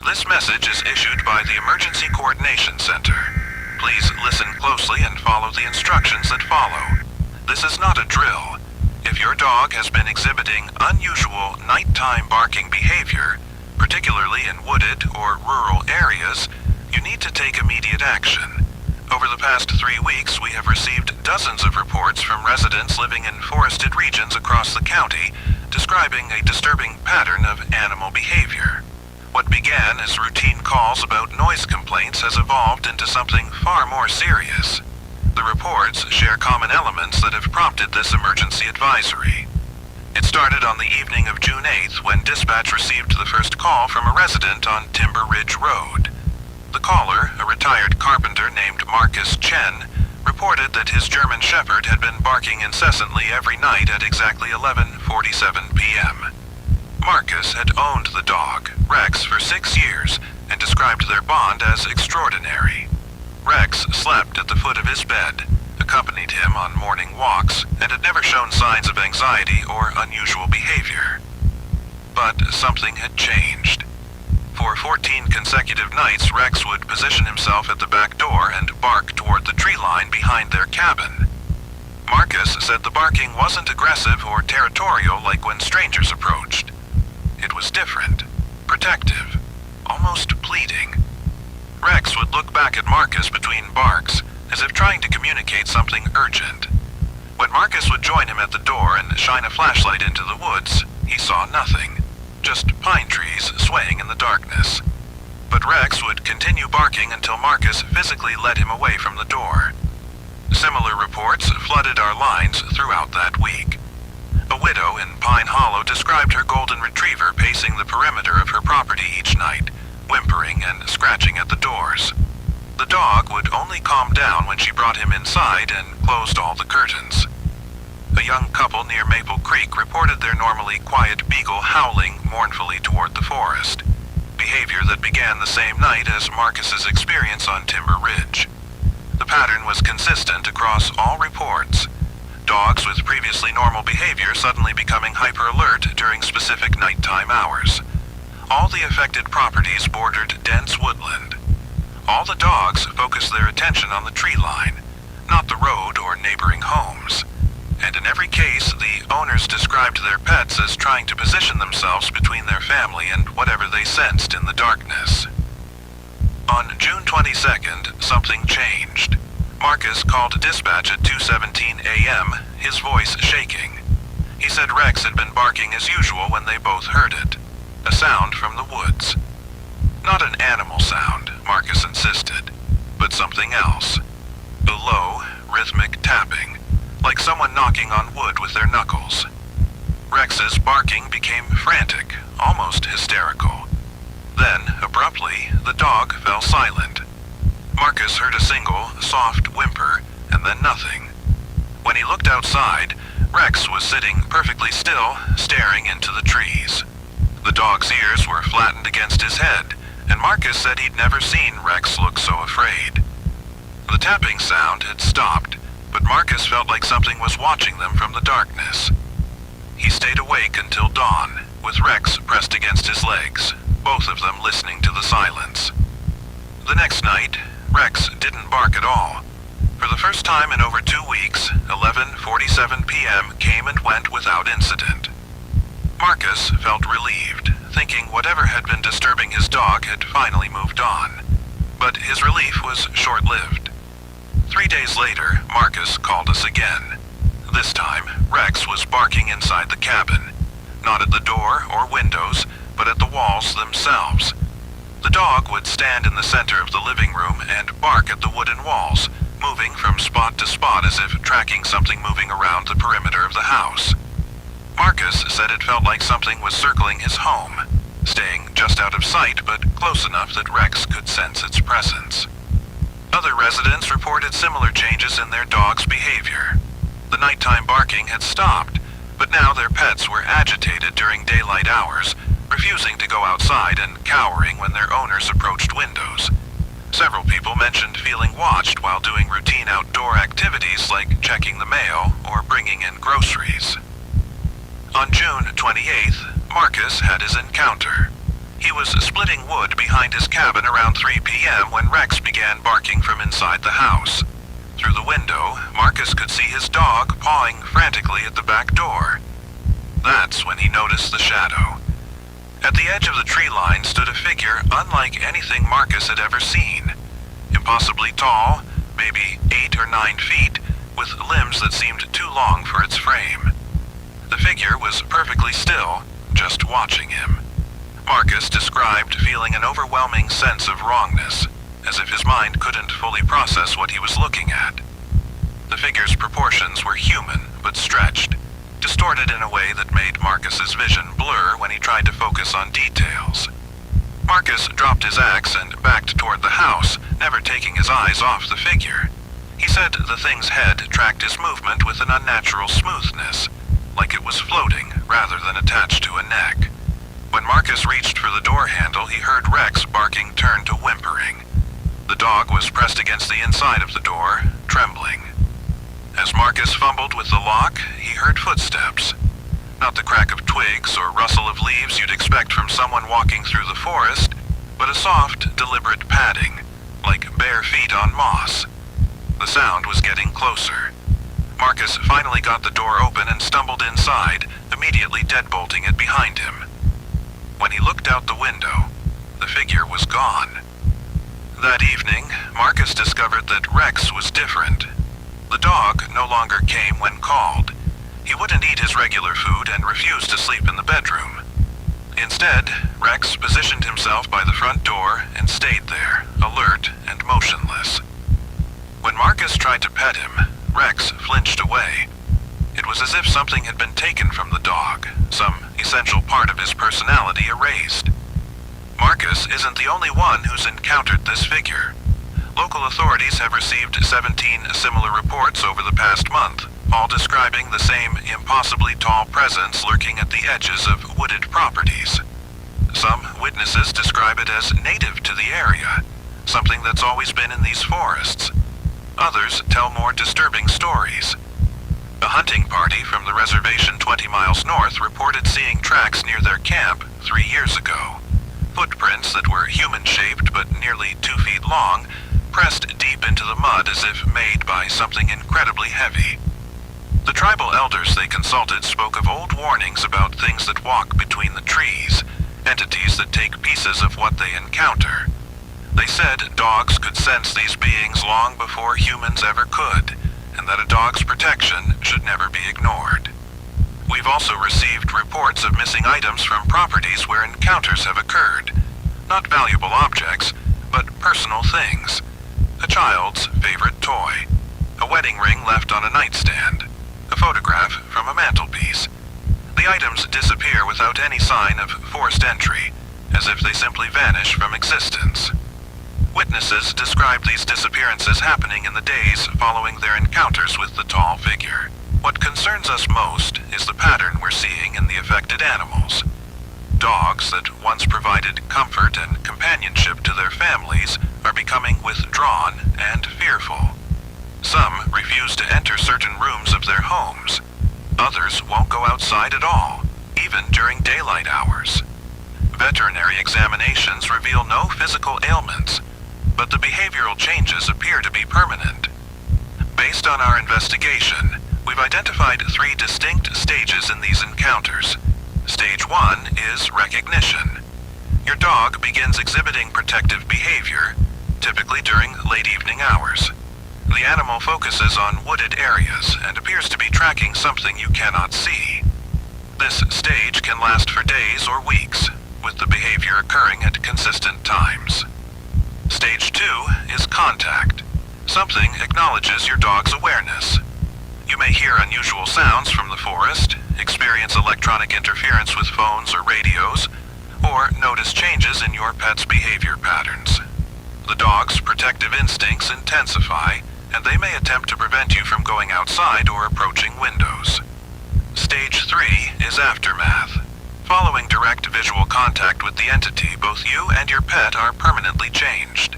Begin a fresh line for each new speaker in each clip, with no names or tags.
This message is issued by the Emergency Coordination Center. Please listen closely and follow the instructions that follow. This is not a drill. If your dog has been exhibiting unusual nighttime barking behavior, particularly in wooded or rural areas, you need to take immediate action. Over the past 3 weeks, we have received dozens of reports from residents living in forested regions across the county describing a disturbing pattern of animal behavior. What began as routine calls about noise complaints has evolved into something far more serious. The reports share common elements that have prompted this emergency advisory. It started on the evening of June 8th when dispatch received the first call from a resident on Timber Ridge Road. The caller, a retired carpenter named Marcus Chen, reported that his German Shepherd had been barking incessantly every night at exactly 11:47 p.m. Marcus had owned the dog, Rex, for 6 years and described their bond as extraordinary. Rex slept at the foot of his bed, accompanied him on morning walks, and had never shown signs of anxiety or unusual behavior. But something had changed. For 14 consecutive nights, Rex would position himself at the back door and bark toward the tree line behind their cabin. Marcus said the barking wasn't aggressive or territorial like when strangers approached. It was different, protective, almost pleading. Rex would look back at Marcus between barks, as if trying to communicate something urgent. When Marcus would join him at the door and shine a flashlight into the woods, he saw nothing, just pine trees swaying in the darkness. But Rex would continue barking until Marcus physically led him away from the door. Similar reports flooded our lines throughout that week. A widow in Pine Hollow described her golden retriever pacing the perimeter of her property each night, whimpering and scratching at the doors. The dog would only calm down when she brought him inside and closed all the curtains. A young couple near Maple Creek reported their normally quiet beagle howling mournfully toward the forest, behavior that began the same night as Marcus's experience on Timber Ridge. The pattern was consistent across all reports. Dogs with previously normal behavior suddenly becoming hyper-alert during specific nighttime hours. All the affected properties bordered dense woodland. All the dogs focused their attention on the tree line, not the road or neighboring homes. And in every case, the owners described their pets as trying to position themselves between their family and whatever they sensed in the darkness. On June 22nd, something changed. Marcus called dispatch at 2:17 a.m., his voice shaking. He said Rex had been barking as usual when they both heard it, a sound from the woods. Not an animal sound, Marcus insisted, but something else. A low, rhythmic tapping, like someone knocking on wood with their knuckles. Rex's barking became frantic, almost hysterical. Then, abruptly, the dog fell silent. Marcus heard a single, soft whimper, and then nothing. When he looked outside, Rex was sitting perfectly still, staring into the trees. The dog's ears were flattened against his head, and Marcus said he'd never seen Rex look so afraid. The tapping sound had stopped, but Marcus felt like something was watching them from the darkness. He stayed awake until dawn, with Rex pressed against his legs, both of them listening to the silence. The next night, Rex didn't bark at all. For the first time in over 2 weeks, 11:47 p.m. came and went without incident. Marcus felt relieved, thinking whatever had been disturbing his dog had finally moved on. But his relief was short-lived. 3 days later, Marcus called us again. This time, Rex was barking inside the cabin, not at the door or windows, but at the walls themselves. The dog would stand in the center of the living room and bark at the wooden walls, moving from spot to spot as if tracking something moving around the perimeter of the house. Marcus said it felt like something was circling his home, staying just out of sight but close enough that Rex could sense its presence. Other residents reported similar changes in their dog's behavior. The nighttime barking had stopped, but now their pets were agitated during daylight hours, refusing to go outside and cowering when their owners approached windows. Several people mentioned feeling watched while doing routine outdoor activities like checking the mail or bringing in groceries. On June 28th, Marcus had his encounter. He was splitting wood behind his cabin around 3 p.m. when Rex began barking from inside the house. Through the window, Marcus could see his dog pawing frantically at the back door. That's when he noticed the shadow. At the edge of the tree line stood a figure unlike anything Marcus had ever seen. Impossibly tall, maybe 8 or 9 feet, with limbs that seemed too long for its frame. The figure was perfectly still, just watching him. Marcus described feeling an overwhelming sense of wrongness, as if his mind couldn't fully process what he was looking at. The figure's proportions were human, but stretched, distorted in a way that made Marcus's vision blur when he tried to focus on details. Marcus dropped his axe and backed toward the house, never taking his eyes off the figure. He said the thing's head tracked his movement with an unnatural smoothness, like it was floating rather than attached to a neck. When Marcus reached for the door handle, he heard Rex barking turn to whimpering. The dog was pressed against the inside of the door, trembling. As Marcus fumbled with the lock, he heard footsteps. Not the crack of twigs or rustle of leaves you'd expect from someone walking through the forest, but a soft, deliberate padding, like bare feet on moss. The sound was getting closer. Marcus finally got the door open and stumbled inside, immediately deadbolting it behind him. When he looked out the window, the figure was gone. That evening, Marcus discovered that Rex was different. The dog no longer came when called. He wouldn't eat his regular food and refused to sleep in the bedroom. Instead, Rex positioned himself by the front door and stayed there, alert and motionless. When Marcus tried to pet him, Rex flinched away. It was as if something had been taken from the dog, some essential part of his personality erased. Marcus isn't the only one who's encountered this figure. Local authorities have received 17 similar reports over the past month, all describing the same impossibly tall presence lurking at the edges of wooded properties. Some witnesses describe it as native to the area, something that's always been in these forests. Others tell more disturbing stories. A hunting party from the reservation 20 miles north reported seeing tracks near their camp 3 years ago. Footprints that were human-shaped but nearly 2 feet long, pressed deep into the mud as if made by something incredibly heavy. The tribal elders they consulted spoke of old warnings about things that walk between the trees, entities that take pieces of what they encounter. They said dogs could sense these beings long before humans ever could, and that a dog's protection should never be ignored. We've also received reports of missing items from properties where encounters have occurred. Not valuable objects, but personal things. A child's favorite toy. A wedding ring left on a nightstand. A photograph from a mantelpiece. The items disappear without any sign of forced entry, as if they simply vanish from existence. Witnesses described these disappearances happening in the days following their encounters with the tall figure. What concerns us most is the pattern we're seeing in the affected animals. Dogs that once provided comfort and companionship to their families are becoming withdrawn and fearful. Some refuse to enter certain rooms of their homes. Others won't go outside at all, even during daylight hours. Veterinary examinations reveal no physical ailments, but the behavioral changes appear to be permanent. Based on our investigation, we've identified 3 distinct stages in these encounters. Stage 1 is recognition. Your dog begins exhibiting protective behavior, typically during late evening hours. The animal focuses on wooded areas and appears to be tracking something you cannot see. This stage can last for days or weeks, with the behavior occurring at consistent times. Stage 2 is contact. Something acknowledges your dog's awareness. You may hear unusual sounds from the forest, experience electronic interference with phones or radios, or notice changes in your pet's behavior patterns. The dog's protective instincts intensify, and they may attempt to prevent you from going outside or approaching windows. Stage 3 is aftermath. Following direct visual contact with the entity, both you and your pet are permanently changed.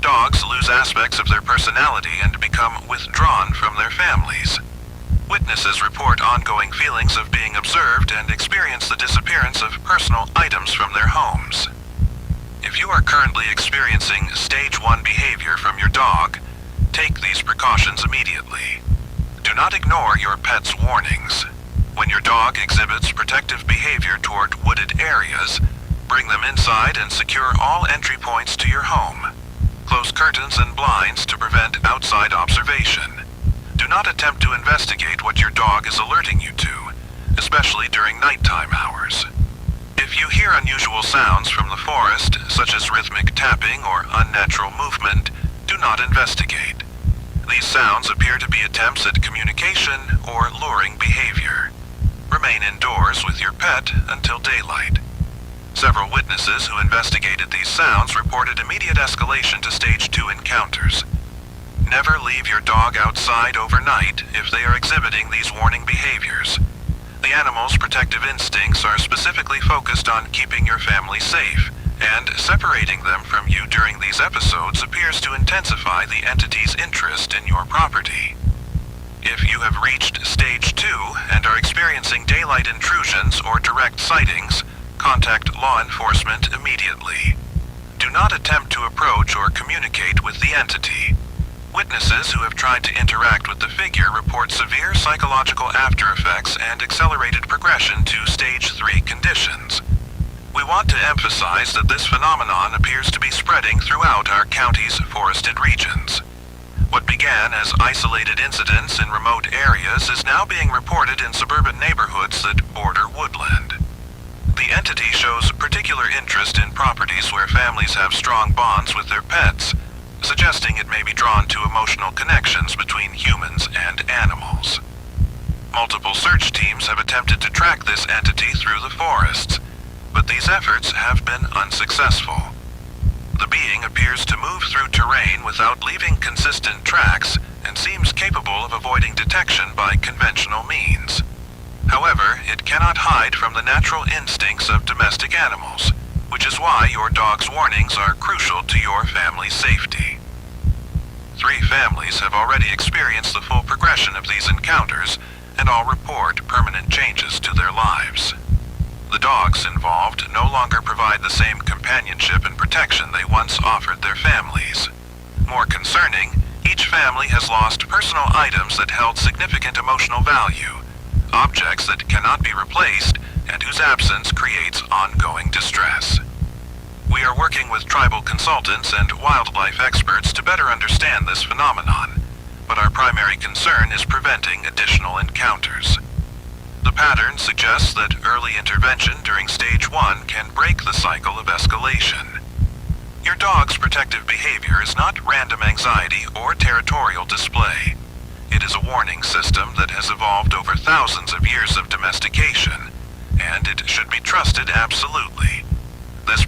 Dogs lose aspects of their personality and become withdrawn from their families. Witnesses report ongoing feelings of being observed and experience the disappearance of personal items from their homes. If you are currently experiencing Stage 1 behavior from your dog, take these precautions immediately. Do not ignore your pet's warnings. When your dog exhibits protective behavior toward wooded areas, bring them inside and secure all entry points to your home. Close curtains and blinds to prevent outside observation. Do not attempt to investigate what your dog is alerting you to, especially during nighttime hours. If you hear unusual sounds from the forest, such as rhythmic tapping or unnatural movement, do not investigate. These sounds appear to be attempts at communication or luring behavior. Remain indoors with your pet until daylight. Several witnesses who investigated these sounds reported immediate escalation to Stage 2 encounters. Never leave your dog outside overnight if they are exhibiting these warning behaviors. The animal's protective instincts are specifically focused on keeping your family safe, and separating them from you during these episodes appears to intensify the entity's interest in your property. If you have reached Stage 2 and are experiencing daylight intrusions or direct sightings, contact law enforcement immediately. Do not attempt to approach or communicate with the entity. Witnesses who have tried to interact with the figure report severe psychological aftereffects and accelerated progression to Stage 3 conditions. We want to emphasize that this phenomenon appears to be spreading throughout our county's forested regions. What began as isolated incidents in remote areas is now being reported in suburban neighborhoods that border woodland. The entity shows particular interest in properties where families have strong bonds with their pets, suggesting it may be drawn to emotional connections between humans and animals. Multiple search teams have attempted to track this entity through the forests, but these efforts have been unsuccessful. The being appears to move through terrain without leaving consistent tracks and seems capable of avoiding detection by conventional means. However, it cannot hide from the natural instincts of domestic animals, which is why your dog's warnings are crucial to your family's safety. 3 families have already experienced the full progression of these encounters, and all report permanent changes to their lives. The dogs involved no longer provide the same companionship and protection they once offered their families. More concerning, each family has lost personal items that held significant emotional value, objects that cannot be replaced and whose absence creates ongoing distress. We are working with tribal consultants and wildlife experts to better understand this phenomenon, but our primary concern is preventing additional encounters. The pattern suggests that early intervention during Stage 1 can break the cycle of escalation. Your dog's protective behavior is not random anxiety or territorial display. It is a warning system that has evolved over thousands of years of domestication, and it should be trusted absolutely. This